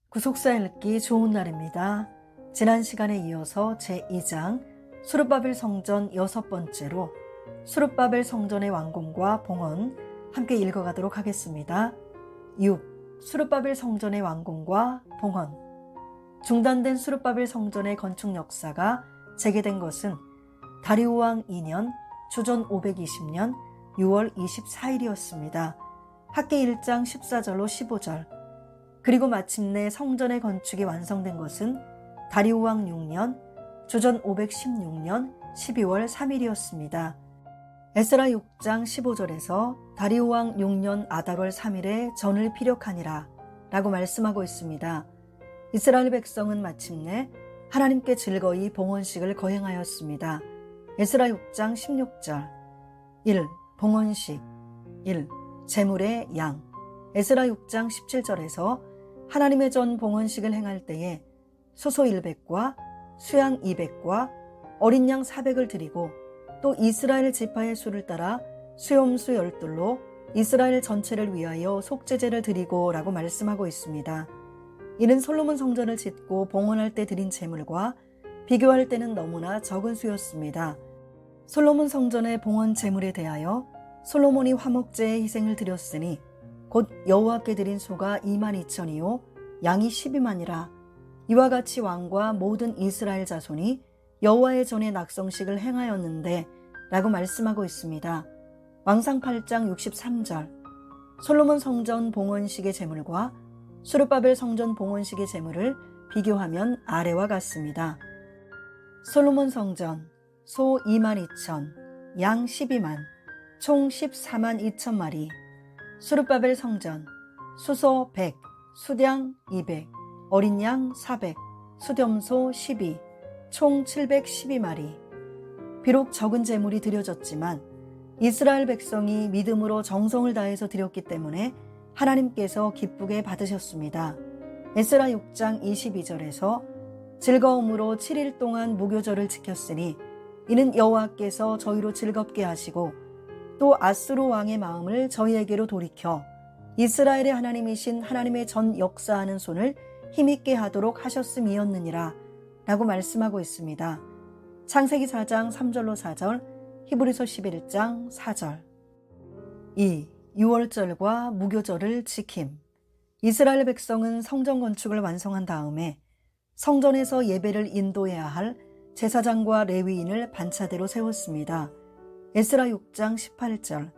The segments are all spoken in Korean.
구속사 읽기 좋은 날입니다. 지난 시간에 이어서 제2장 수르바벨 성전 6번째로 수르바벨 성전의 완공과 봉헌 함께 읽어가도록 하겠습니다. 6. 수르바벨 성전의 완공과 봉헌. 중단된 수르바벨 성전의 건축 역사가 재개된 것은 다리우 왕 2년 주전 520년 6월 24일이었습니다. 학계 1장 14절로 15절. 그리고 마침내 성전의 건축이 완성된 것은 다리우 왕 6년 주전 516년 12월 3일이었습니다. 에스라 6장 15절에서 다리우 왕 6년 아달월 3일에 전을 피력하니라 라고 말씀하고 있습니다. 이스라엘 백성은 마침내 하나님께 즐거이 봉헌식을 거행하였습니다. 에스라 6장 16절 1. 봉헌식 1. 제물의 양. 에스라 6장 17절에서 하나님의 전 봉헌식을 행할 때에 소소 100과 수양 200과 어린 양 400을 드리고 또 이스라엘 지파의 수를 따라 수염수 12로 이스라엘 전체를 위하여 속죄제를 드리고 라고 말씀하고 있습니다. 이는 솔로몬 성전을 짓고 봉헌할 때 드린 제물과 비교할 때는 너무나 적은 수였습니다. 솔로몬 성전의 봉헌 제물에 대하여 솔로몬이 화목제의 희생을 드렸으니 곧 여호와께 드린 소가 22,000이요 양이 12만이라. 이와 같이 왕과 모든 이스라엘 자손이 여호와의 전에 낙성식을 행하였는데 라고 말씀하고 있습니다. 왕상 8장 63절. 솔로몬 성전 봉헌식의 제물과 수르바벨 성전 봉헌식의 제물을 비교하면 아래와 같습니다. 솔로몬 성전 소 22,000, 양 12만, 총 14만 2천 마리. 수르바벨 성전 수소 100, 수량 200, 어린 양 400, 수렴소 12, 총 712마리. 비록 적은 제물이 드려졌지만 이스라엘 백성이 믿음으로 정성을 다해서 드렸기 때문에 하나님께서 기쁘게 받으셨습니다. 에스라 6장 22절에서 즐거움으로 7일 동안 무교절을 지켰으니 이는 여호와께서 저희로 즐겁게 하시고 또 아수르 왕의 마음을 저희에게로 돌이켜 이스라엘의 하나님이신 하나님의 전 역사하는 손을 힘있게 하도록 하셨음이었느니라 라고 말씀하고 있습니다. 창세기 4장 3절로 4절, 히브리서 11장 4절. 2. 유월절과 무교절을 지킴. 이스라엘 백성은 성전 건축을 완성한 다음에 성전에서 예배를 인도해야 할 제사장과 레위인을 반차대로 세웠습니다. 에스라 6장 18절.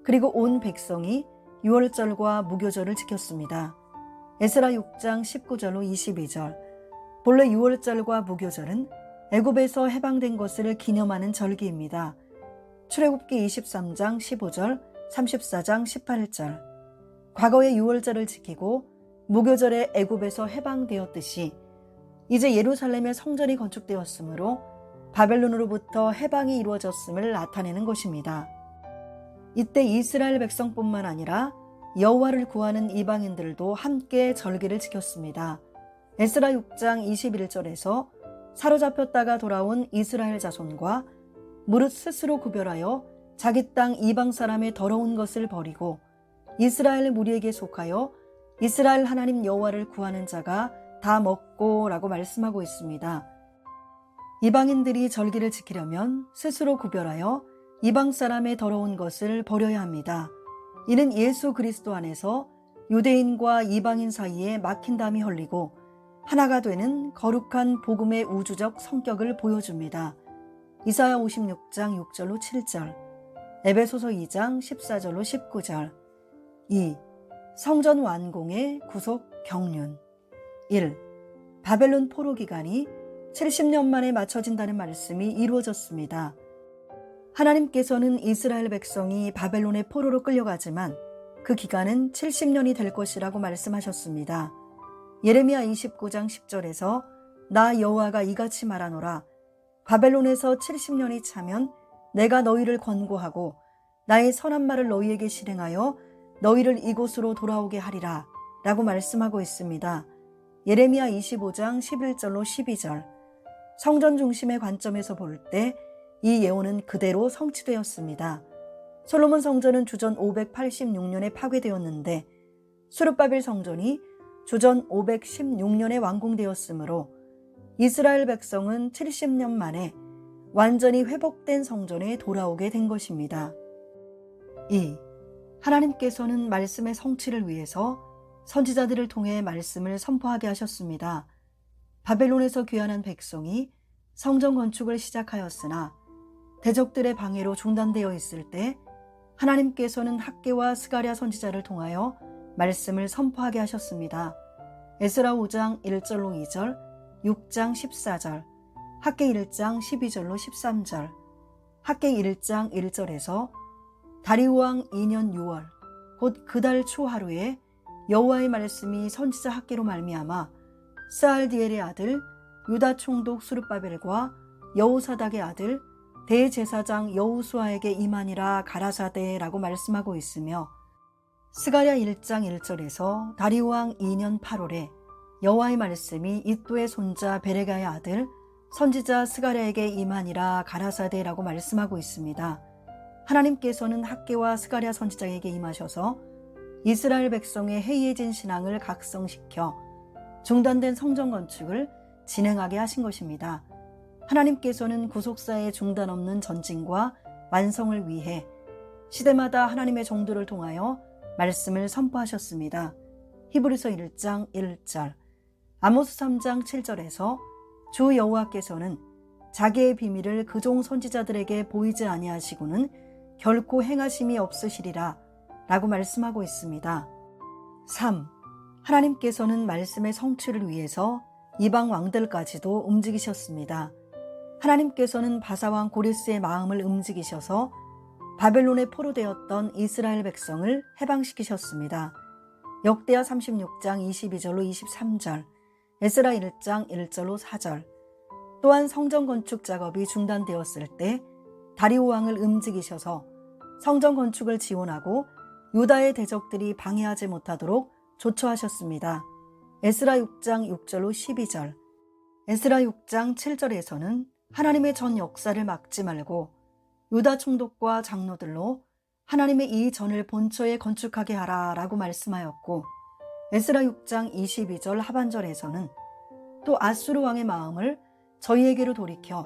그리고 온 백성이 유월절과 무교절을 지켰습니다. 에스라 6장 19절로 22절. 본래 유월절과 무교절은 애굽에서 해방된 것을 기념하는 절기입니다. 출애굽기 23장 15절, 34장 18절. 과거의 유월절을 지키고 무교절에 애굽에서 해방되었듯이 이제 예루살렘의 성전이 건축되었으므로 바벨론으로부터 해방이 이루어졌음을 나타내는 것입니다. 이때 이스라엘 백성뿐만 아니라 여호와를 구하는 이방인들도 함께 절기를 지켰습니다. 에스라 6장 21절에서 사로잡혔다가 돌아온 이스라엘 자손과 무릇 스스로 구별하여 자기 땅 이방 사람의 더러운 것을 버리고 이스라엘 무리에게 속하여 이스라엘 하나님 여호와를 구하는 자가 다 먹고 라고 말씀하고 있습니다. 이방인들이 절기를 지키려면 스스로 구별하여 이방 사람의 더러운 것을 버려야 합니다. 이는 예수 그리스도 안에서 유대인과 이방인 사이에 막힌담이 흘리고 하나가 되는 거룩한 복음의 우주적 성격을 보여줍니다. 이사야 56장 6절로 7절, 에베소서 2장 14절로 19절. 2. 성전 완공의 구속 경륜. 1. 바벨론 포로 기간이 70년 만에 맞춰진다는 말씀이 이루어졌습니다. 하나님께서는 이스라엘 백성이 바벨론의 포로로 끌려가지만 그 기간은 70년이 될 것이라고 말씀하셨습니다. 예레미야 29장 10절에서 나 여호와가 이같이 말하노라. 바벨론에서 70년이 차면 내가 너희를 권고하고 나의 선한 말을 너희에게 실행하여 너희를 이곳으로 돌아오게 하리라 라고 말씀하고 있습니다. 예레미야 25장 11절로 12절. 성전 중심의 관점에서 볼 때 이 예언은 그대로 성취되었습니다. 솔로몬 성전은 주전 586년에 파괴되었는데 수르바벨 성전이 주전 516년에 완공되었으므로 이스라엘 백성은 70년 만에 완전히 회복된 성전에 돌아오게 된 것입니다. 2. 하나님께서는 말씀의 성취를 위해서 선지자들을 통해 말씀을 선포하게 하셨습니다. 바벨론에서 귀환한 백성이 성전 건축을 시작하였으나 대적들의 방해로 중단되어 있을 때 하나님께서는 학개와 스가랴 선지자를 통하여 말씀을 선포하게 하셨습니다. 에스라 5장 1절로 2절, 6장 14절, 학개 1장 12절로 13절, 학개 1장 1절에서 다리우 왕 2년 6월 곧 그 달 초 하루에 여호와의 말씀이 선지자 학개로 말미암아 스알디엘의 아들 유다 총독 수르바벨과 여호사닥의 아들 대제사장 여호수아에게 임하니라 가라사대라고 말씀하고 있으며 스가랴 1장 1절에서 다리우 왕 2년 8월에 여호와의 말씀이 이또의 손자 베레가의 아들 선지자 스가랴에게 임하니라 가라사대라고 말씀하고 있습니다. 하나님께서는 학개와 스가랴 선지자에게 임하셔서 이스라엘 백성의 해이해진 신앙을 각성시켜 중단된 성전 건축을 진행하게 하신 것입니다. 하나님께서는 구속사의 중단 없는 전진과 완성을 위해 시대마다 하나님의 종들을 통하여 말씀을 선포하셨습니다. 히브리서 1장 1절, 아모스 3장 7절에서 주 여호와께서는 자기의 비밀을 그종 선지자들에게 보이지 아니하시고는 결코 행하심이 없으시리라 라고 말씀하고 있습니다. 3. 하나님께서는 말씀의 성취를 위해서 이방 왕들까지도 움직이셨습니다. 하나님께서는 바사왕 고레스의 마음을 움직이셔서 바벨론에 포로되었던 이스라엘 백성을 해방시키셨습니다. 역대하 36장 22절로 23절, 에스라 1장 1절로 4절, 또한 성전 건축 작업이 중단되었을 때 다리오 왕을 움직이셔서 성전 건축을 지원하고 유다의 대적들이 방해하지 못하도록 조처하셨습니다. 에스라 6장 6절로 12절, 에스라 6장 7절에서는 하나님의 전 역사를 막지 말고 유다 총독과 장로들로 하나님의 이 전을 본처에 건축하게 하라 라고 말씀하였고, 에스라 6장 22절 하반절에서는 또 아수르 왕의 마음을 저희에게로 돌이켜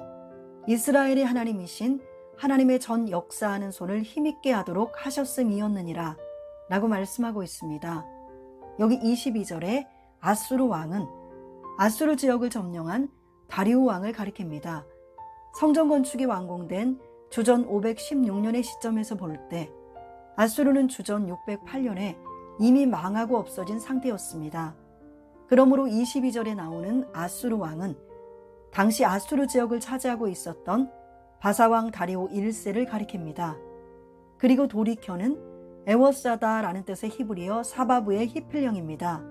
이스라엘의 하나님이신 하나님의 전 역사하는 손을 힘있게 하도록 하셨음이었느니라 라고 말씀하고 있습니다. 여기 22절에 아수르 왕은 아수르 지역을 점령한 다리우 왕을 가리킵니다. 성전 건축이 완공된 주전 516년의 시점에서 볼 때 아수르는 주전 608년에 이미 망하고 없어진 상태였습니다. 그러므로 22절에 나오는 아수르 왕은 당시 아수르 지역을 차지하고 있었던 바사왕 다리오 1세를 가리킵니다. 그리고 도리켜는 에워사다라는 뜻의 히브리어 사바브의 히필령입니다.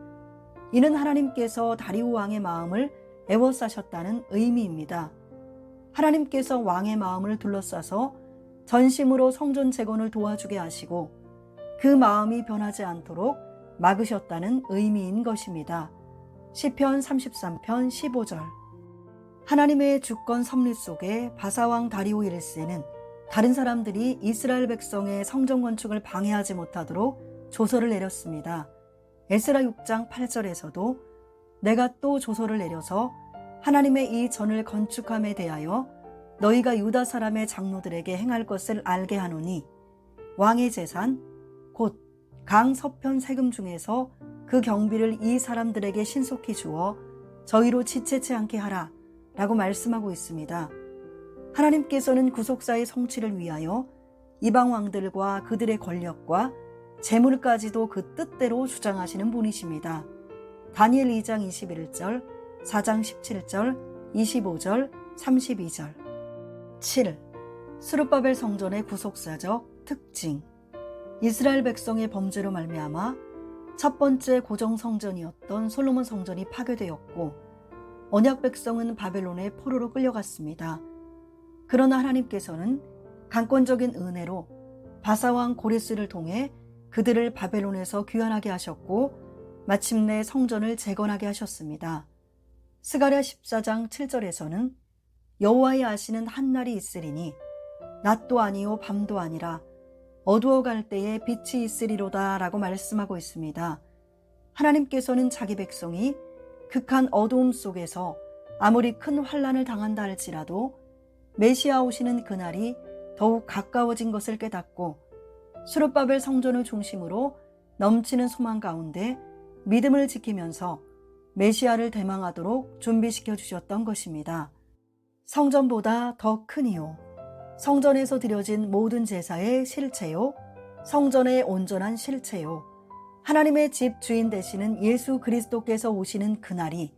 이는 하나님께서 다리오 왕의 마음을 에워싸셨다는 의미입니다. 하나님께서 왕의 마음을 둘러싸서 전심으로 성전 재건을 도와주게 하시고 그 마음이 변하지 않도록 막으셨다는 의미인 것입니다. 시편 33편 15절. 하나님의 주권 섭리 속에 바사왕 다리오 1세는 다른 사람들이 이스라엘 백성의 성전 건축을 방해하지 못하도록 조서를 내렸습니다. 에스라 6장 8절에서도 내가 또 조서를 내려서 하나님의 이 전을 건축함에 대하여 너희가 유다 사람의 장로들에게 행할 것을 알게 하노니 왕의 재산 곧 강 서편 세금 중에서 그 경비를 이 사람들에게 신속히 주어 저희로 지체치 않게 하라 라고 말씀하고 있습니다. 하나님께서는 구속사의 성취를 위하여 이방 왕들과 그들의 권력과 재물까지도 그 뜻대로 주장하시는 분이십니다. 다니엘 2장 21절, 4장 17절, 25절, 32절. 7. 스룹바벨 성전의 구속사적 특징. 이스라엘 백성의 범죄로 말미암아 첫 번째 고정 성전이었던 솔로몬 성전이 파괴되었고 언약 백성은 바벨론의 포로로 끌려갔습니다. 그러나 하나님께서는 강권적인 은혜로 바사왕 고레스를 통해 그들을 바벨론에서 귀환하게 하셨고 마침내 성전을 재건하게 하셨습니다. 스가랴 14장 7절에서는 여호와의 아시는 한 날이 있으리니 낮도 아니요 밤도 아니라 어두워갈 때에 빛이 있으리로다 라고 말씀하고 있습니다. 하나님께서는 자기 백성이 극한 어두움 속에서 아무리 큰 환난을 당한다 할지라도 메시아 오시는 그날이 더욱 가까워진 것을 깨닫고 수룹바벨 성전을 중심으로 넘치는 소망 가운데 믿음을 지키면서 메시아를 대망하도록 준비시켜 주셨던 것입니다. 성전보다 더 큰 이요, 성전에서 드려진 모든 제사의 실체요, 성전의 온전한 실체요, 하나님의 집 주인 되시는 예수 그리스도께서 오시는 그날이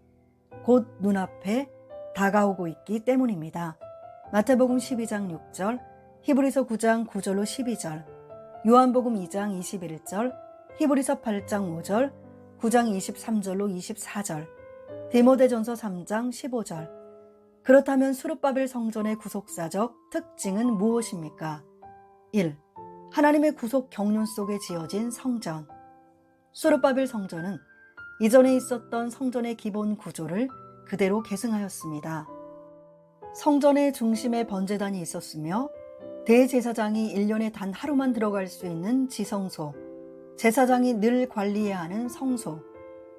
곧 눈앞에 다가오고 있기 때문입니다. 마태복음 12장 6절, 히브리서 9장 9절로 12절, 요한복음 2장 21절, 히브리서 8장 5절, 9장 23절로 24절, 디모데전서 3장 15절. 그렇다면 수룹바벨 성전의 구속사적 특징은 무엇입니까? 1. 하나님의 구속 경륜 속에 지어진 성전. 수룹바벨 성전은 이전에 있었던 성전의 기본 구조를 그대로 계승하였습니다. 성전의 중심에 번제단이 있었으며 대제사장이 1년에 단 하루만 들어갈 수 있는 지성소, 제사장이 늘 관리해야 하는 성소,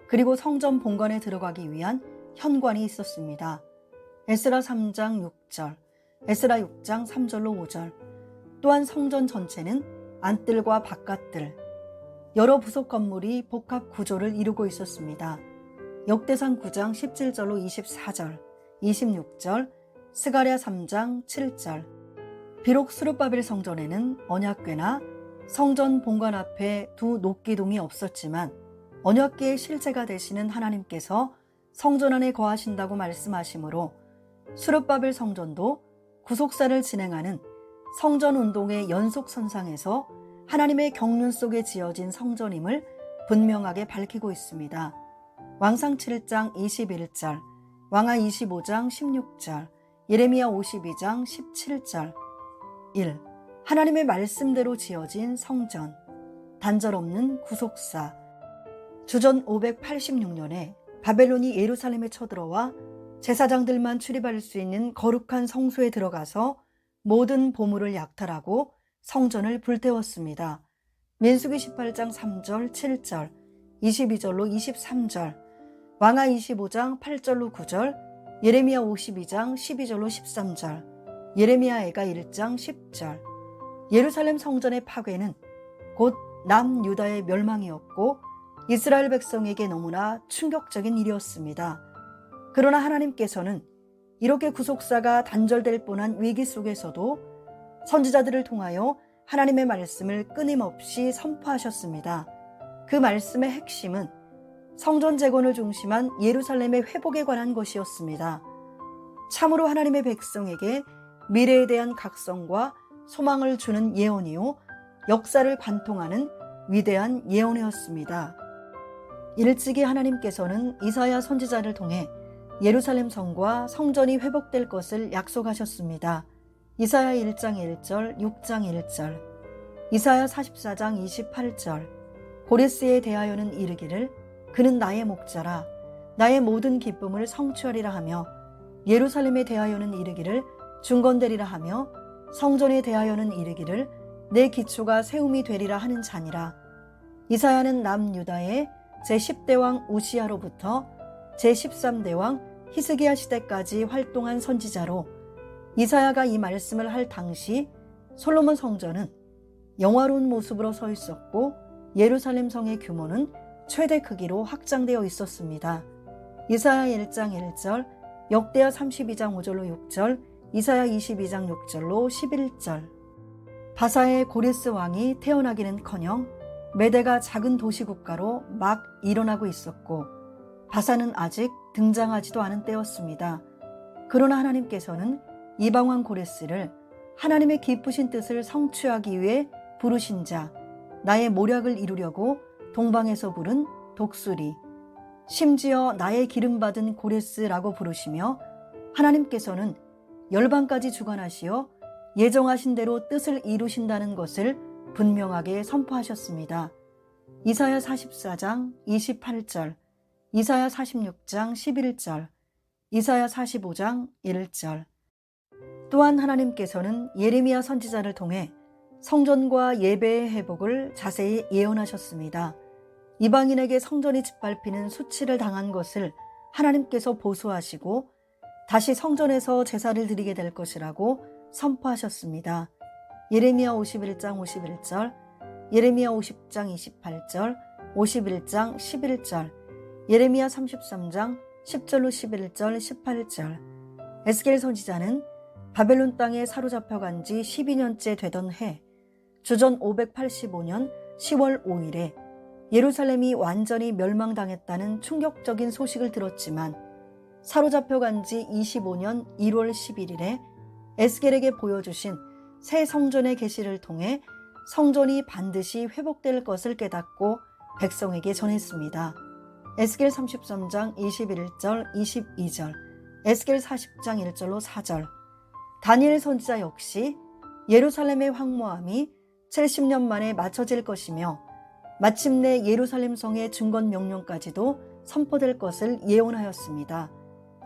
그리고 성전 본관에 들어가기 위한 현관이 있었습니다. 에스라 3장 6절, 에스라 6장 3절로 5절. 또한 성전 전체는 안뜰과 바깥뜰, 여러 부속 건물이 복합 구조를 이루고 있었습니다. 역대상 9장 17절로 24절, 26절, 스가랴 3장 7절. 비록 수룹바벨 성전에는 언약궤나 성전 본관 앞에 두 녹기둥이 없었지만 언약궤의 실제가 되시는 하나님께서 성전 안에 거하신다고 말씀하시므로 수룹바벨 성전도 구속사를 진행하는 성전 운동의 연속선상에서 하나님의 경륜 속에 지어진 성전임을 분명하게 밝히고 있습니다. 왕상 7장 21절, 왕하 25장 16절, 예레미야 52장 17절. 1. 하나님의 말씀대로 지어진 성전, 단절 없는 구속사. 주전 586년에 바벨론이 예루살렘에 쳐들어와 제사장들만 출입할 수 있는 거룩한 성소에 들어가서 모든 보물을 약탈하고 성전을 불태웠습니다. 민수기 18장 3절 7절, 22절로 23절, 왕하 25장 8절로 9절, 예레미야 52장 12절로 13절, 예레미야애가 1장 10절. 예루살렘 성전의 파괴는 곧 남유다의 멸망이었고 이스라엘 백성에게 너무나 충격적인 일이었습니다. 그러나 하나님께서는 이렇게 구속사가 단절될 뻔한 위기 속에서도 선지자들을 통하여 하나님의 말씀을 끊임없이 선포하셨습니다. 그 말씀의 핵심은 성전 재건을 중심한 예루살렘의 회복에 관한 것이었습니다. 참으로 하나님의 백성에게 미래에 대한 각성과 소망을 주는 예언이요, 역사를 관통하는 위대한 예언이었습니다. 일찍이 하나님께서는 이사야 선지자를 통해 예루살렘 성과 성전이 회복될 것을 약속하셨습니다. 이사야 1장 1절, 6장 1절, 이사야 44장 28절. 고레스에 대하여는 이르기를 그는 나의 목자라 나의 모든 기쁨을 성취하리라 하며, 예루살렘에 대하여는 이르기를 중건되리라 하며, 성전에 대하여는 이르기를 내 기초가 세움이 되리라 하는 자니라. 이사야는 남유다의 제10대 왕 우시야로부터 제13대 왕 히스기야 시대까지 활동한 선지자로, 이사야가 이 말씀을 할 당시 솔로몬 성전은 영화로운 모습으로 서 있었고 예루살렘 성의 규모는 최대 크기로 확장되어 있었습니다. 이사야 1장 1절, 역대하 32장 5절로 6절, 이사야 22장 6절로 11절. 바사의 고레스 왕이 태어나기는커녕 메대가 작은 도시국가로 막 일어나고 있었고 바사는 아직 등장하지도 않은 때였습니다. 그러나 하나님께서는 이방왕 고레스를 하나님의 기쁘신 뜻을 성취하기 위해 부르신 자, 나의 모략을 이루려고 동방에서 부른 독수리, 심지어 나의 기름받은 고레스라고 부르시며, 하나님께서는 열방까지 주관하시어 예정하신 대로 뜻을 이루신다는 것을 분명하게 선포하셨습니다. 이사야 44장 28절, 이사야 46장 11절, 이사야 45장 1절. 또한 하나님께서는 예레미야 선지자를 통해 성전과 예배의 회복을 자세히 예언하셨습니다. 이방인에게 성전이 짓밟히는 수치를 당한 것을 하나님께서 보수하시고 다시 성전에서 제사를 드리게 될 것이라고 선포하셨습니다. 예레미야 51장 51절, 예레미야 50장 28절, 51장 11절, 예레미야 33장 10절로 11절, 18절. 에스겔 선지자는 바벨론 땅에 사로잡혀간 지 12년째 되던 해, 주전 585년 10월 5일에 예루살렘이 완전히 멸망당했다는 충격적인 소식을 들었지만 사로잡혀간 지 25년 1월 11일에 에스겔에게 보여주신 새 성전의 계시를 통해 성전이 반드시 회복될 것을 깨닫고 백성에게 전했습니다. 에스겔 33장 21절 22절, 에스겔 40장 1절로 4절. 다니엘 선지자 역시 예루살렘의 황무함이 70년 만에 맞춰질 것이며 마침내 예루살렘 성의 중건 명령까지도 선포될 것을 예언하였습니다.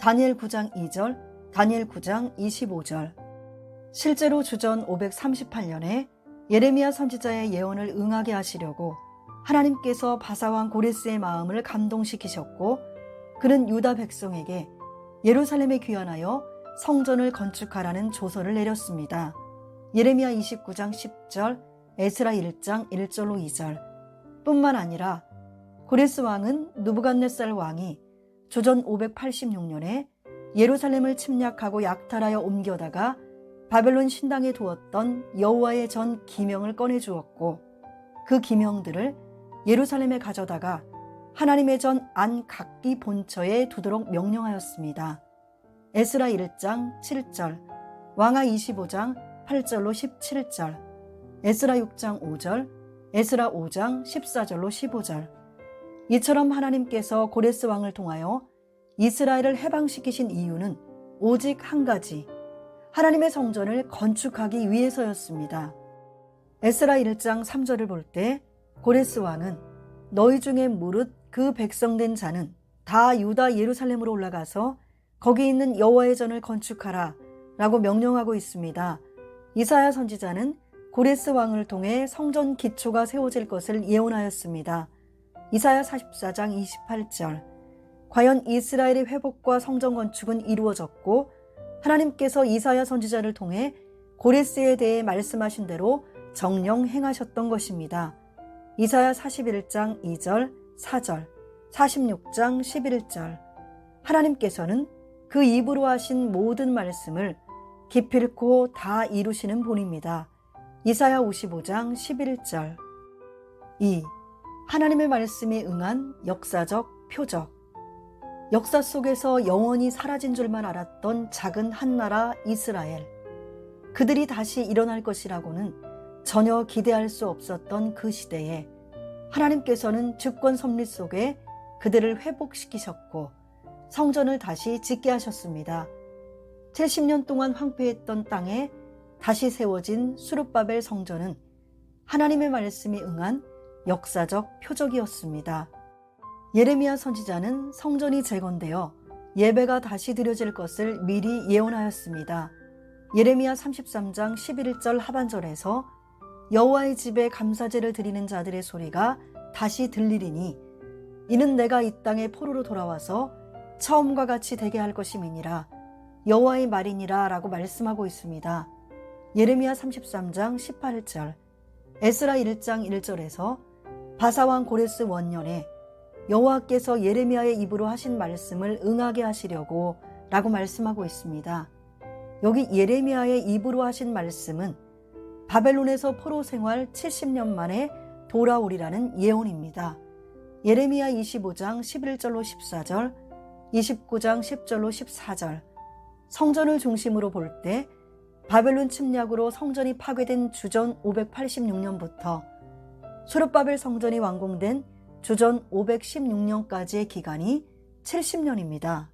다니엘 9장 2절, 다니엘 9장 25절. 실제로 주전 538년에 예레미야 선지자의 예언을 응하게 하시려고 하나님께서 바사왕 고레스의 마음을 감동시키셨고 그는 유다 백성에게 예루살렘에 귀환하여 성전을 건축하라는 조서를 내렸습니다. 예레미야 29장 10절, 에스라 1장 1절로 2절. 뿐만 아니라 고레스 왕은 느부갓네살 왕이 주전 586년에 예루살렘을 침략하고 약탈하여 옮겨다가 바벨론 신당에 두었던 여호와의 전 기명을 꺼내 주었고 그 기명들을 예루살렘에 가져다가 하나님의 전 안 각기 본처에 두도록 명령하였습니다. 에스라 1장 7절, 왕하 25장 8절로 17절, 에스라 6장 5절, 에스라 5장 14절로 15절. 이처럼 하나님께서 고레스 왕을 통하여 이스라엘을 해방시키신 이유는 오직 한 가지, 하나님의 성전을 건축하기 위해서였습니다. 에스라 1장 3절을 볼 때 고레스 왕은 너희 중에 무릇 그 백성된 자는 다 유다 예루살렘으로 올라가서 거기 있는 여호와의 전을 건축하라 라고 명령하고 있습니다. 이사야 선지자는 고레스 왕을 통해 성전 기초가 세워질 것을 예언하였습니다. 이사야 44장 28절. 과연 이스라엘의 회복과 성전 건축은 이루어졌고 하나님께서 이사야 선지자를 통해 고레스에 대해 말씀하신 대로 정령 행하셨던 것입니다. 이사야 41장 2절, 4절, 46장 11절. 하나님께서는 그 입으로 하신 모든 말씀을 기필코 다 이루시는 분입니다. 이사야 55장 11절. 2. 하나님의 말씀에 응한 역사적 표적. 역사 속에서 영원히 사라진 줄만 알았던 작은 한 나라 이스라엘. 그들이 다시 일어날 것이라고는 전혀 기대할 수 없었던 그 시대에 하나님께서는 주권 섭리 속에 그들을 회복시키셨고 성전을 다시 짓게 하셨습니다. 70년 동안 황폐했던 땅에 다시 세워진 수룹바벨 성전은 하나님의 말씀이 응한 역사적 표적이었습니다. 예레미야 선지자는 성전이 재건되어 예배가 다시 드려질 것을 미리 예언하였습니다. 예레미야 33장 11절 하반절에서 여호와의 집에 감사제를 드리는 자들의 소리가 다시 들리리니 이는 내가 이 땅에 포로로 돌아와서 처음과 같이 되게 할 것임이니라 여호와의 말이니라 라고 말씀하고 있습니다. 예레미야 33장 18절, 에스라 1장 1절에서 바사왕 고레스 원년에 여호와께서 예레미야의 입으로 하신 말씀을 응하게 하시려고 라고 말씀하고 있습니다. 여기 예레미야의 입으로 하신 말씀은 바벨론에서 포로 생활 70년 만에 돌아오리라는 예언입니다. 예레미야 25장 11절로 14절, 29장 10절로 14절. 성전을 중심으로 볼 때 바벨론 침략으로 성전이 파괴된 주전 586년부터 수룹바벨 성전이 완공된 주전 516년까지의 기간이 70년입니다.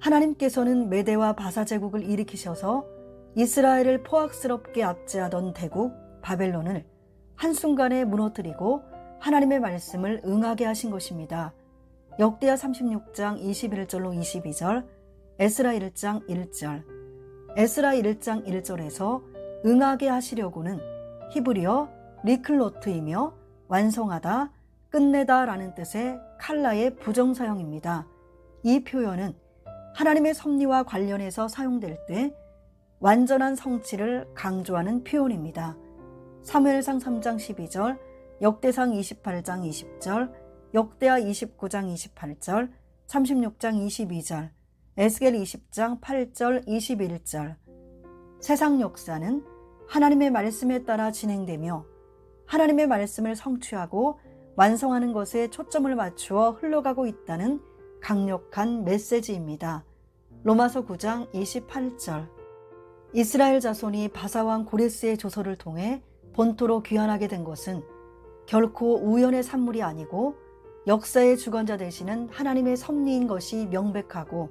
하나님께서는 메대와 바사 제국을 일으키셔서 이스라엘을 포악스럽게 압제하던 대국 바벨론을 한순간에 무너뜨리고 하나님의 말씀을 응하게 하신 것입니다. 역대하 36장 21절로 22절, 에스라 1장 1절, 에스라 1장 1절에서 응하게 하시려고는 히브리어 리클로트이며 완성하다, 끝내다라는 뜻의 칼라의 부정사용입니다. 이 표현은 하나님의 섭리와 관련해서 사용될 때 완전한 성취를 강조하는 표현입니다. 사무엘상 3장 12절, 역대상 28장 20절, 역대하 29장 28절, 36장 22절, 에스겔 20장 8절 21절. 세상 역사는 하나님의 말씀에 따라 진행되며 하나님의 말씀을 성취하고 완성하는 것에 초점을 맞추어 흘러가고 있다는 강력한 메시지입니다. 로마서 9장 28절. 이스라엘 자손이 바사왕 고레스의 조서를 통해 본토로 귀환하게 된 것은 결코 우연의 산물이 아니고 역사의 주관자 되시는 하나님의 섭리인 것이 명백하고,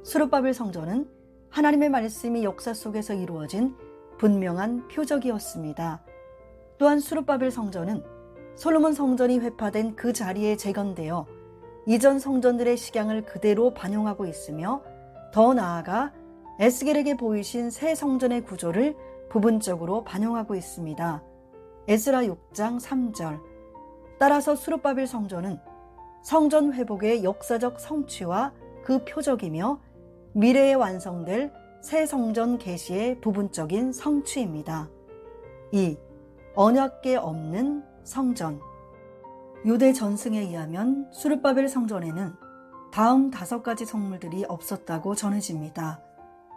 수룹바벨 성전은 하나님의 말씀이 역사 속에서 이루어진 분명한 표적이었습니다. 또한 수룹바벨 성전은 솔로몬 성전이 회파된 그 자리에 재건되어 이전 성전들의 식양을 그대로 반영하고 있으며, 더 나아가 에스겔에게 보이신 새 성전의 구조를 부분적으로 반영하고 있습니다. 에스라 6장 3절. 따라서 수룹바벨 성전은 성전 회복의 역사적 성취와 그 표적이며 미래에 완성될 새 성전 개시의 부분적인 성취입니다. 2. 언약궤 없는 성전. 유대 전승에 의하면 수룹바벨 성전에는 다음 5가지 성물들이 없었다고 전해집니다.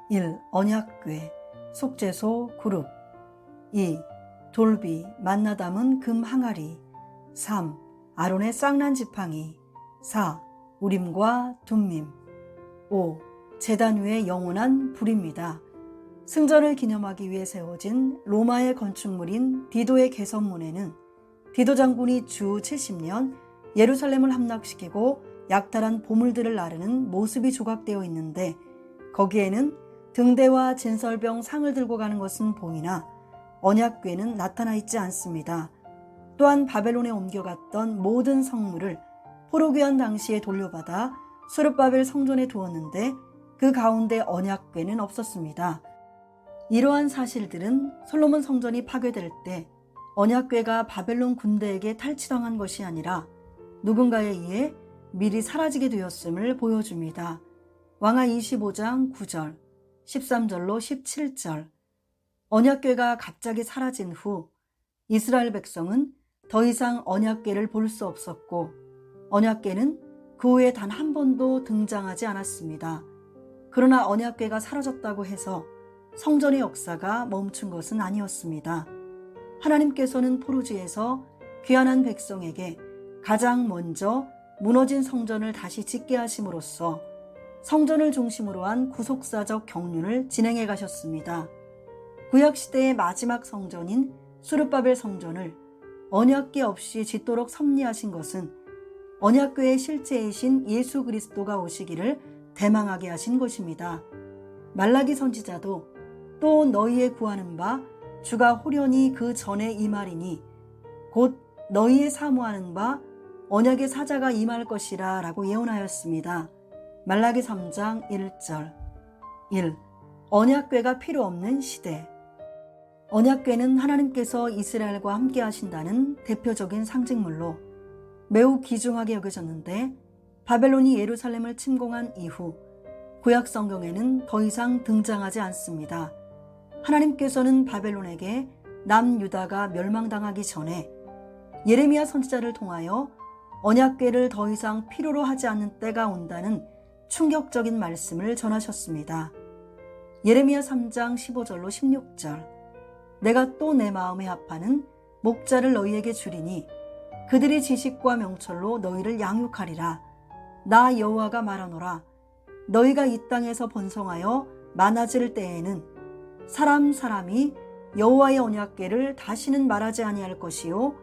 1. 언약궤, 속죄소, 그룹. 2. 돌비, 만나 담은 금 항아리. 3. 아론의 쌍난 지팡이. 4. 우림과 둠밈. 5. 제단 위의 영원한 불입니다. 승전을 기념하기 위해 세워진 로마의 건축물인 디도의 개선문에는 디도 장군이 주 70년 예루살렘을 함락시키고 약탈한 보물들을 나르는 모습이 조각되어 있는데, 거기에는 등대와 진설병 상을 들고 가는 것은 보이나 언약궤는 나타나 있지 않습니다. 또한 바벨론에 옮겨갔던 모든 성물을 포로귀환 당시에 돌려받아 수룹바벨 성전에 두었는데 그 가운데 언약궤는 없었습니다. 이러한 사실들은 솔로몬 성전이 파괴될 때 언약궤가 바벨론 군대에게 탈취당한 것이 아니라 누군가에 의해 미리 사라지게 되었음을 보여줍니다. 왕하 25장 9절, 13절로 17절. 언약궤가 갑자기 사라진 후 이스라엘 백성은 더 이상 언약궤를 볼 수 없었고, 언약궤는 그 후에 단 한 번도 등장하지 않았습니다. 그러나 언약궤가 사라졌다고 해서 성전의 역사가 멈춘 것은 아니었습니다. 하나님께서는 포로지에서 귀환한 백성에게 가장 먼저 무너진 성전을 다시 짓게 하심으로써 성전을 중심으로 한 구속사적 경륜을 진행해 가셨습니다. 구약시대의 마지막 성전인 수룹바벨 성전을 언약궤 없이 짓도록 섭리하신 것은 언약궤의 실제이신 예수 그리스도가 오시기를 대망하게 하신 것입니다. 말라기 선지자도 또 너희의 구하는 바 주가 호련히 그 전에 임하리니 곧 너희의 사모하는 바 언약의 사자가 임할 것이라 라고 예언하였습니다. 말라기 3장 1절. 1. 언약궤가 필요 없는 시대. 언약궤는 하나님께서 이스라엘과 함께 하신다는 대표적인 상징물로 매우 귀중하게 여겨졌는데, 바벨론이 예루살렘을 침공한 이후 구약 성경에는 더 이상 등장하지 않습니다. 하나님께서는 바벨론에게 남유다가 멸망당하기 전에 예레미야 선지자를 통하여 언약궤를 더 이상 필요로 하지 않는 때가 온다는 충격적인 말씀을 전하셨습니다. 예레미야 3장 15절로 16절. 내가 또 내 마음에 합하는 목자를 너희에게 주리니 그들이 지식과 명철로 너희를 양육하리라. 나 여호와가 말하노라. 너희가 이 땅에서 번성하여 많아질 때에는 사람이 여호와의 언약궤를 다시는 말하지 아니할 것이요,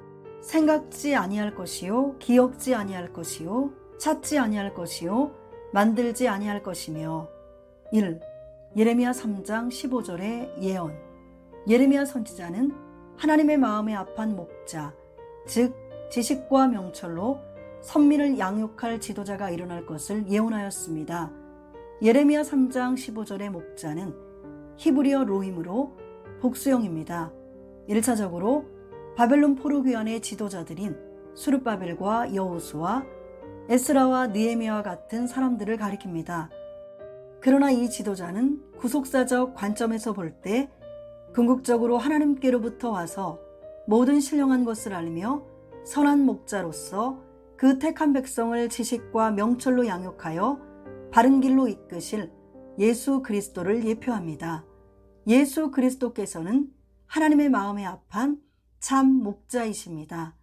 생각지 아니할 것이요, 기억지 아니할 것이요, 찾지 아니할 것이요, 만들지 아니할 것이며. 1. 예레미야 3장 15절의 예언. 예레미야 선지자는 하나님의 마음에 합한 목자, 즉 지식과 명철로 선민을 양육할 지도자가 일어날 것을 예언하였습니다. 예레미야 3장 15절의 목자는 히브리어 로임으로 복수형입니다. 1차적으로 바벨론 포로 귀환의 지도자들인 수르바벨과 여호수아, 에스라와 느헤미야와 같은 사람들을 가리킵니다. 그러나 이 지도자는 구속사적 관점에서 볼 때 궁극적으로 하나님께로부터 와서 모든 신령한 것을 알며 선한 목자로서 그 택한 백성을 지식과 명철로 양육하여 바른 길로 이끄실 예수 그리스도를 예표합니다. 예수 그리스도께서는 하나님의 마음에 합한 참 목자이십니다.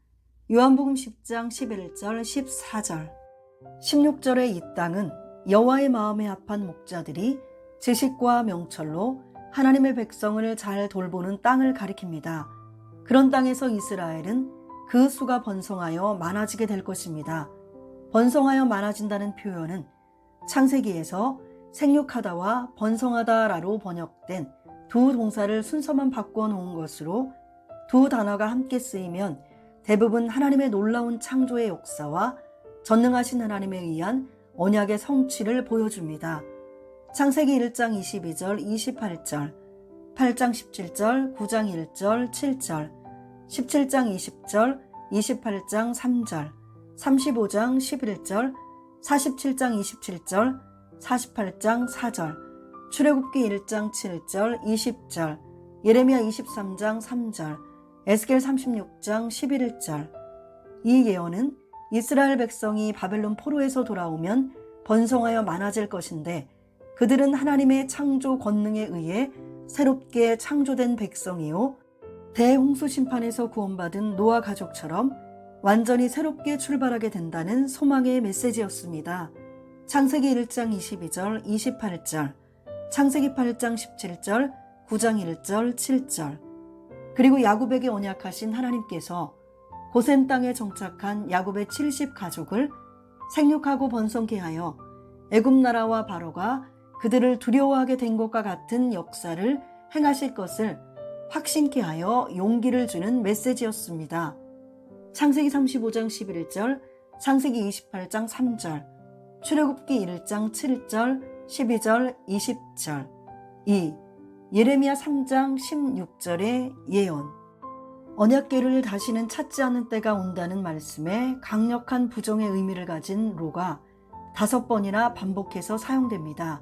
요한복음 10장 11절 14절 16절의 이 땅은 여호와의 마음에 합한 목자들이 지식과 명철로 하나님의 백성을 잘 돌보는 땅을 가리킵니다. 그런 땅에서 이스라엘은 그 수가 번성하여 많아지게 될 것입니다. 번성하여 많아진다는 표현은 창세기에서 생육하다와 번성하다라로 번역된 두 동사를 순서만 바꿔 놓은 것으로 두 단어가 함께 쓰이면 대부분 하나님의 놀라운 창조의 역사와 전능하신 하나님에 의한 언약의 성취를 보여줍니다. 창세기 1장 22절 28절, 8장 17절, 9장 1절 7절, 17장 20절, 28장 3절, 35장 11절, 47장 27절, 48장 4절, 출애굽기 1장 7절 20절, 예레미야 23장 3절, 에스겔 36장 11절. 이 예언은 이스라엘 백성이 바벨론 포로에서 돌아오면 번성하여 많아질 것인데 그들은 하나님의 창조 권능에 의해 새롭게 창조된 백성이요 대홍수 심판에서 구원받은 노아 가족처럼 완전히 새롭게 출발하게 된다는 소망의 메시지였습니다. 창세기 1장 22절 28절, 창세기 8장 17절, 9장 1절 7절. 그리고 야곱에게 언약하신 하나님께서 고센 땅에 정착한 야곱의 70 가족을 생육하고 번성케 하여 애굽 나라와 바로가 그들을 두려워하게 된 것과 같은 역사를 행하실 것을 확신케 하여 용기를 주는 메시지였습니다. 창세기 35장 11절, 창세기 28장 3절, 출애굽기 1장 7절, 12절, 20절. 2. 예레미야 3장 16절의 예언. 언약궤를 다시는 찾지 않는 때가 온다는 말씀에 강력한 부정의 의미를 가진 로가 5번이나 반복해서 사용됩니다.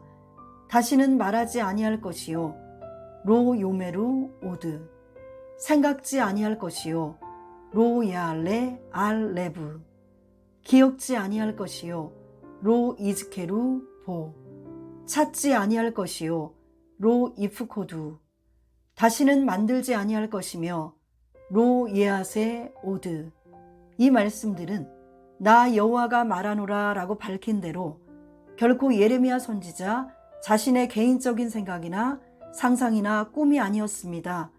다시는 말하지 아니할 것이요 로 요메루 오드, 생각지 아니할 것이요 로 야알레 알 레브, 기억지 아니할 것이요 로 이즈케루 보, 찾지 아니할 것이요 로 이프코두, 다시는 만들지 아니할 것이며 로 예아세 오드. 이 말씀들은 나 여호와가 말하노라 라고 밝힌 대로 결코 예레미야 선지자 자신의 개인적인 생각이나 상상이나 꿈이 아니었습니다.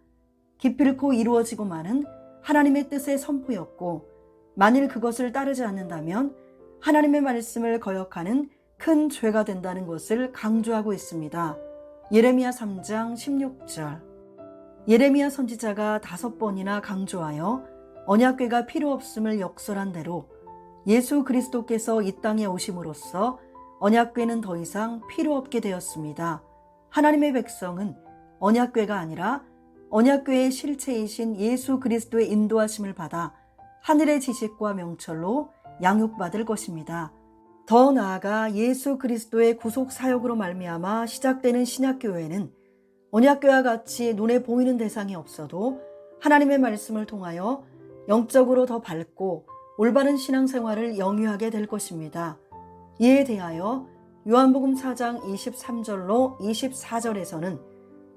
기필코 이루어지고 마는 하나님의 뜻의 선포였고 만일 그것을 따르지 않는다면 하나님의 말씀을 거역하는 큰 죄가 된다는 것을 강조하고 있습니다. 예레미야 3장 16절. 예레미야 선지자가 5번이나 강조하여 언약궤가 필요 없음을 역설한 대로 예수 그리스도께서 이 땅에 오심으로써 언약궤는 더 이상 필요 없게 되었습니다. 하나님의 백성은 언약궤가 아니라 언약궤의 실체이신 예수 그리스도의 인도하심을 받아 하늘의 지식과 명철로 양육받을 것입니다. 더 나아가 예수 그리스도의 구속 사역으로 말미암아 시작되는 신약교회는 언약궤와 같이 눈에 보이는 대상이 없어도 하나님의 말씀을 통하여 영적으로 더 밝고 올바른 신앙생활을 영위하게 될 것입니다. 이에 대하여 요한복음 4장 23절로 24절에서는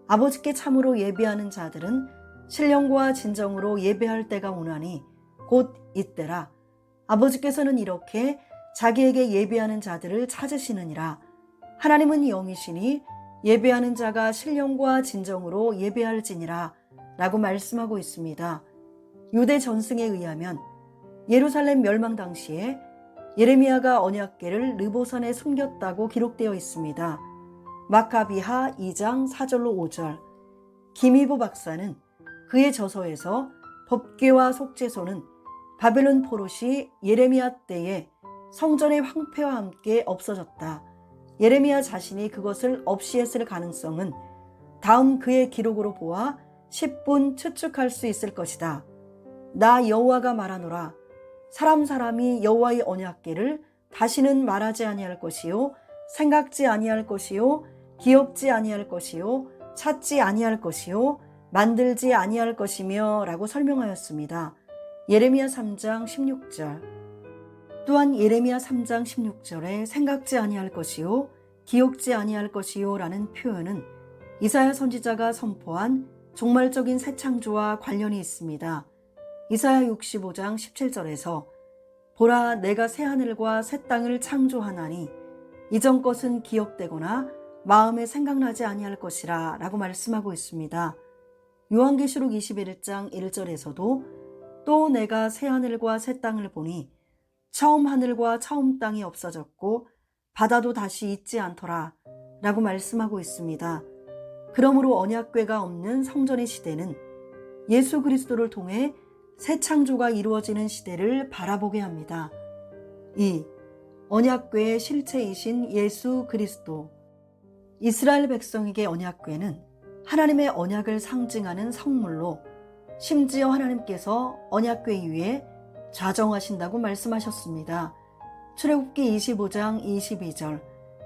아버지께 참으로 예배하는 자들은 신령과 진정으로 예배할 때가 오나니 곧 이때라. 아버지께서는 이렇게 자기에게 예배하는 자들을 찾으시느니라. 하나님은 영이시니 예배하는 자가 신령과 진정으로 예배할지니라 라고 말씀하고 있습니다. 유대 전승에 의하면 예루살렘 멸망 당시에 예레미야가 언약궤를 르보산에 숨겼다고 기록되어 있습니다. 마카비하 2장 4절로 5절. 김이보 박사는 그의 저서에서 법궤와 속죄소는 바벨론 포로시 예레미야 때에 성전의 황폐와 함께 없어졌다. 예레미야 자신이 그것을 없이 했을 가능성은 다음 그의 기록으로 보아 10분 추측할 수 있을 것이다. 나 여호와가 말하노라. 사람이 여호와의 언약궤를 다시는 말하지 아니할 것이요 생각지 아니할 것이요 기억지 아니할 것이요 찾지 아니할 것이요 만들지 아니할 것이며 라고 설명하였습니다. 예레미야 3장 16절. 또한 예레미야 3장 16절에 생각지 아니할 것이요 기억지 아니할 것이요 라는 표현은 이사야 선지자가 선포한 종말적인 새 창조와 관련이 있습니다. 이사야 65장 17절에서 보라 내가 새 하늘과 새 땅을 창조하나니 이전 것은 기억되거나 마음에 생각나지 아니할 것이라 라고 말씀하고 있습니다. 요한계시록 21장 1절에서도 또 내가 새 하늘과 새 땅을 보니 처음 하늘과 처음 땅이 없어졌고 바다도 다시 있지 않더라 라고 말씀하고 있습니다. 그러므로 언약궤가 없는 성전의 시대는 예수 그리스도를 통해 새 창조가 이루어지는 시대를 바라보게 합니다. 2. 언약궤의 실체이신 예수 그리스도. 이스라엘 백성에게 언약궤는 하나님의 언약을 상징하는 성물로 심지어 하나님께서 언약궤 위에 좌정하신다고 말씀하셨습니다. 출애굽기 25장 22절,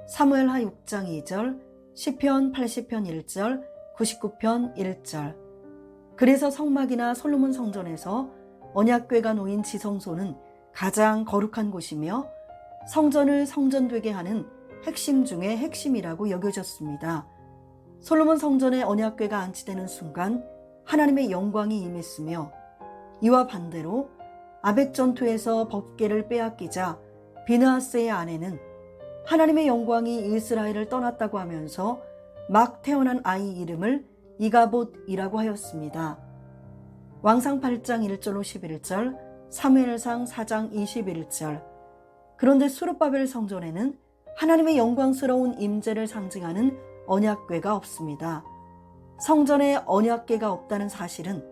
사무엘하 6장 2절, 시편 80편 1절, 99편 1절. 그래서 성막이나 솔로몬 성전에서 언약궤가 놓인 지성소는 가장 거룩한 곳이며 성전을 성전되게 하는 핵심 중의 핵심이라고 여겨졌습니다. 솔로몬 성전에 언약궤가 안치되는 순간 하나님의 영광이 임했으며 이와 반대로 아벡 전투에서 법궤를 빼앗기자 비느하스의 아내는 하나님의 영광이 이스라엘을 떠났다고 하면서 막 태어난 아이 이름을 이가봇이라고 하였습니다. 왕상 8장 1절로 11절, 사무엘상 4장 21절. 그런데 수르바벨 성전에는 하나님의 영광스러운 임재를 상징하는 언약궤가 없습니다. 성전에 언약궤가 없다는 사실은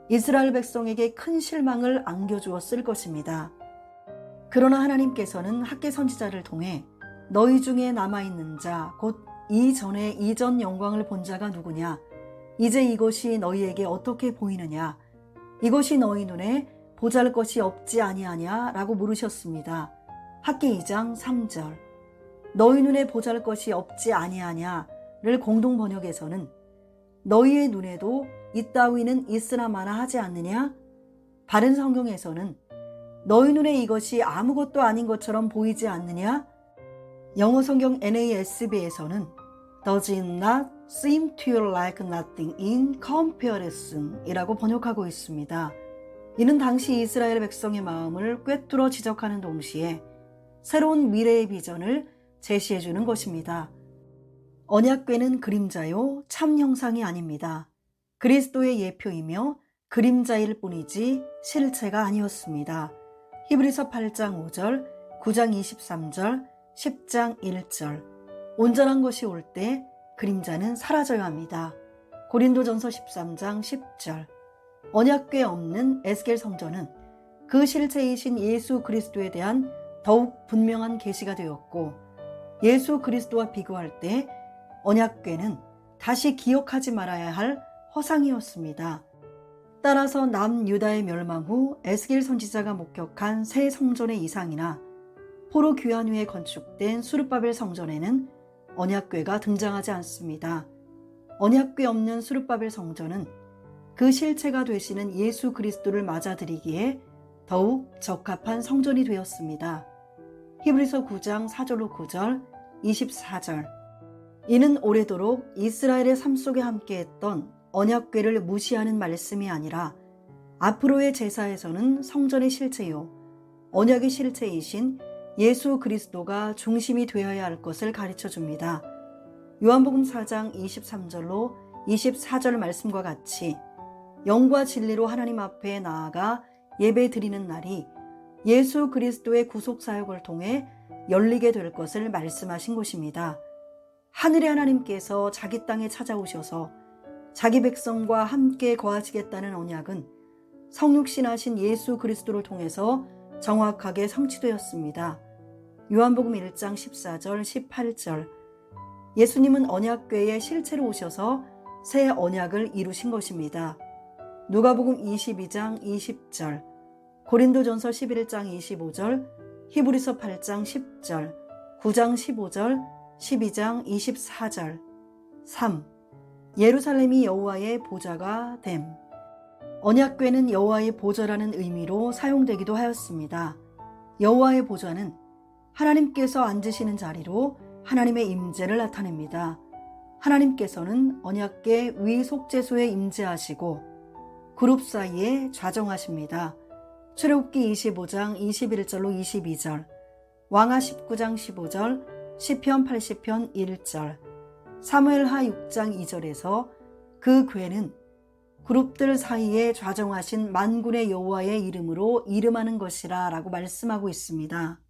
이스라엘 백성에게 큰 실망을 안겨주었을 것입니다. 그러나 하나님께서는 학개 선지자를 통해 너희 중에 남아있는 자, 곧 이전에 이전 영광을 본 자가 누구냐? 이제 이것이 너희에게 어떻게 보이느냐? 이것이 너희 눈에 보잘것이 없지 아니하냐? 라고 물으셨습니다. 학개 2장 3절. 너희 눈에 보잘것이 없지 아니하냐를 공동 번역에서는 너희의 눈에도 이따위는 있으나 마나 하지 않느냐? 바른 성경에서는 너희 눈에 이것이 아무것도 아닌 것처럼 보이지 않느냐? 영어 성경 NASB에서는 Does it not seem to you like nothing in comparison? 이라고 번역하고 있습니다. 이는 당시 이스라엘 백성의 마음을 꿰뚫어 지적하는 동시에 새로운 미래의 비전을 제시해 주는 것입니다. 언약궤는 그림자요 참 형상이 아닙니다. 그리스도의 예표이며 그림자일 뿐이지 실체가 아니었습니다. 히브리서 8장 5절, 9장 23절, 10장 1절. 온전한 것이 올 때 그림자는 사라져야 합니다. 고린도전서 13장 10절. 언약궤 없는 에스겔 성전은 그 실체이신 예수 그리스도에 대한 더욱 분명한 계시가 되었고 예수 그리스도와 비교할 때 언약궤는 다시 기억하지 말아야 할 허상이었습니다. 따라서 남유다의 멸망 후 에스겔 선지자가 목격한 새 성전의 이상이나 포로 귀환 후에 건축된 수르바벨 성전에는 언약궤가 등장하지 않습니다. 언약궤 없는 수르바벨 성전은 그 실체가 되시는 예수 그리스도를 맞아들이기에 더욱 적합한 성전이 되었습니다. 히브리서 9장 4절로 9절, 24절. 이는 오래도록 이스라엘의 삶 속에 함께했던 언약궤를 무시하는 말씀이 아니라 앞으로의 제사에서는 성전의 실체요, 언약의 실체이신 예수 그리스도가 중심이 되어야 할 것을 가르쳐 줍니다. 요한복음 4장 23절로 24절 말씀과 같이 영과 진리로 하나님 앞에 나아가 예배 드리는 날이 예수 그리스도의 구속사역을 통해 열리게 될 것을 말씀하신 것입니다. 하늘의 하나님께서 자기 땅에 찾아오셔서 자기 백성과 함께 거하시겠다는 언약은 성육신하신 예수 그리스도를 통해서 정확하게 성취되었습니다. 요한복음 1장 14절 18절. 예수님은 언약궤의 실체로 오셔서 새 언약을 이루신 것입니다. 누가복음 22장 20절. 고린도전서 11장 25절, 히브리서 8장 10절, 9장 15절, 12장 24절. 3. 예루살렘이 여호와의 보좌가 됨. 언약궤는 여호와의 보좌라는 의미로 사용되기도 하였습니다. 여호와의 보좌는 하나님께서 앉으시는 자리로 하나님의 임재를 나타냅니다. 하나님께서는 언약궤 위속죄소에 임재하시고 그룹 사이에 좌정하십니다. 출애굽기 25장 21절로 22절, 왕하 19장 15절, 시편 80편 1절, 사무엘하 6장 2절에서 그 궤는 그룹들 사이에 좌정하신 만군의 여호와의 이름으로 이름하는 것이라 라고 말씀하고 있습니다.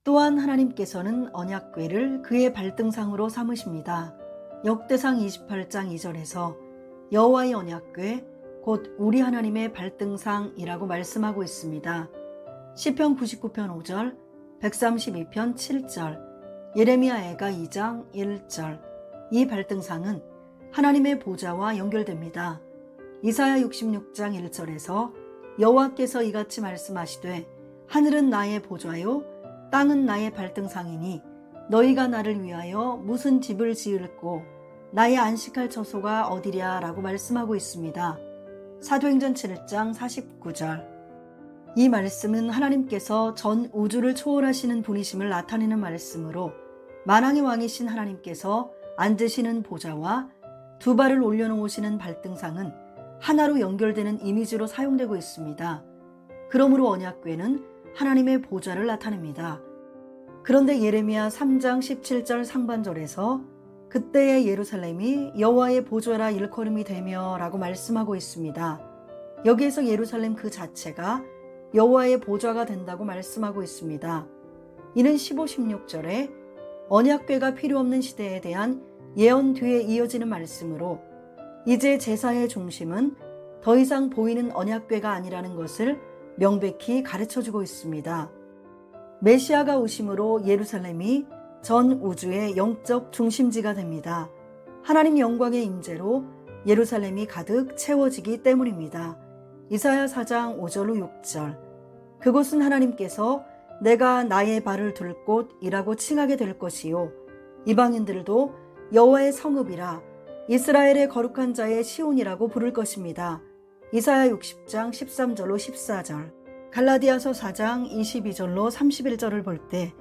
또한 하나님께서는 언약궤를 그의 발등상으로 삼으십니다. 역대상 28장 2절에서 여호와의 언약궤 곧 우리 하나님의 발등상이라고 말씀하고 있습니다. 시편 99편 5절, 132편 7절, 예레미야 애가 2장 1절. 이 발등상은 하나님의 보좌와 연결됩니다. 이사야 66장 1절에서 여호와께서 이같이 말씀하시되 하늘은 나의 보좌요 땅은 나의 발등상이니 너희가 나를 위하여 무슨 집을 지을꼬 나의 안식할 처소가 어디랴 라고 말씀하고 있습니다. 사도행전 7장 49절. 이 말씀은 하나님께서 전 우주를 초월하시는 분이심을 나타내는 말씀으로 만왕의 왕이신 하나님께서 앉으시는 보좌와 두 발을 올려놓으시는 발등상은 하나로 연결되는 이미지로 사용되고 있습니다. 그러므로 언약궤는 하나님의 보좌를 나타냅니다. 그런데 예레미야 3장 17절 상반절에서 그때의 예루살렘이 여호와의 보좌라 일컬음이 되며 라고 말씀하고 있습니다. 여기에서 예루살렘 그 자체가 여호와의 보좌가 된다고 말씀하고 있습니다. 이는 15, 16절에 언약궤가 필요 없는 시대에 대한 예언 뒤에 이어지는 말씀으로 이제 제사의 중심은 더 이상 보이는 언약궤가 아니라는 것을 명백히 가르쳐주고 있습니다. 메시아가 오심으로 예루살렘이 전 우주의 영적 중심지가 됩니다. 하나님 영광의 임재로 예루살렘이 가득 채워지기 때문입니다. 이사야 4장 5절로 6절. 그곳은 하나님께서 내가 나의 발을 둘 곳이라고 칭하게 될 것이요 이방인들도 여호와의 성읍이라 이스라엘의 거룩한 자의 시온이라고 부를 것입니다. 이사야 60장 13절로 14절. 갈라디아서 4장 22절로 31절을 볼 때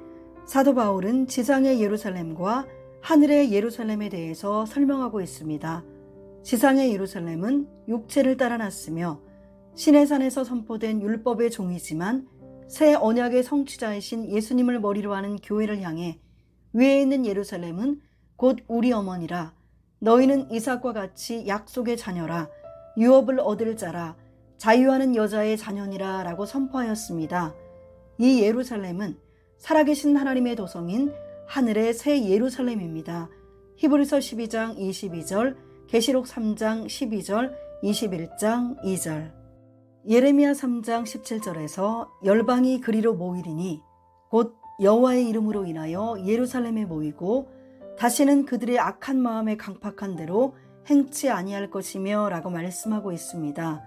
사도 바울은 지상의 예루살렘과 하늘의 예루살렘에 대해서 설명하고 있습니다. 지상의 예루살렘은 육체를 따라 났으며 시내산에서 선포된 율법의 종이지만 새 언약의 성취자이신 예수님을 머리로 하는 교회를 향해 위에 있는 예루살렘은 곧 우리 어머니라 너희는 이삭과 같이 약속의 자녀라 유업을 얻을 자라 자유하는 여자의 자녀니라 라고 선포하였습니다. 이 예루살렘은 살아계신 하나님의 도성인 하늘의 새 예루살렘입니다. 히브리서 12장 22절, 계시록 3장 12절, 21장 2절. 예레미야 3장 17절에서 열방이 그리로 모이리니 곧 여호와의 이름으로 인하여 예루살렘에 모이고 다시는 그들의 악한 마음에 강팍한 대로 행치 아니할 것이며 라고 말씀하고 있습니다.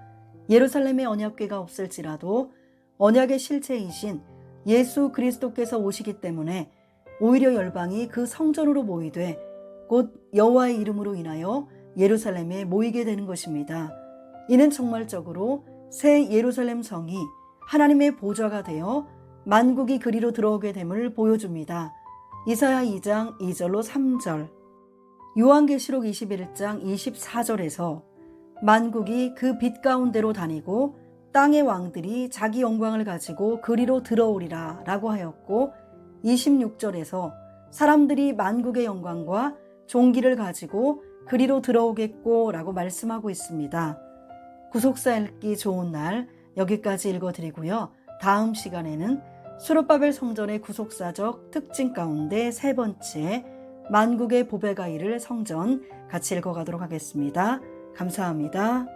예루살렘의 언약궤가 없을지라도 언약의 실체이신 예수 그리스도께서 오시기 때문에 오히려 열방이 그 성전으로 모이되 곧 여호와의 이름으로 인하여 예루살렘에 모이게 되는 것입니다. 이는 정말적으로 새 예루살렘 성이 하나님의 보좌가 되어 만국이 그리로 들어오게 됨을 보여줍니다. 이사야 2장 2절로 3절. 요한계시록 21장 24절에서 만국이 그 빛 가운데로 다니고 땅의 왕들이 자기 영광을 가지고 그리로 들어오리라 라고 하였고 26절에서 사람들이 만국의 영광과 종기를 가지고 그리로 들어오겠고 라고 말씀하고 있습니다. 구속사 읽기 좋은 날 여기까지 읽어드리고요. 다음 시간에는 수룹바벨 성전의 구속사적 특징 가운데 세 번째 만국의 보배가 이를 성전 같이 읽어가도록 하겠습니다. 감사합니다.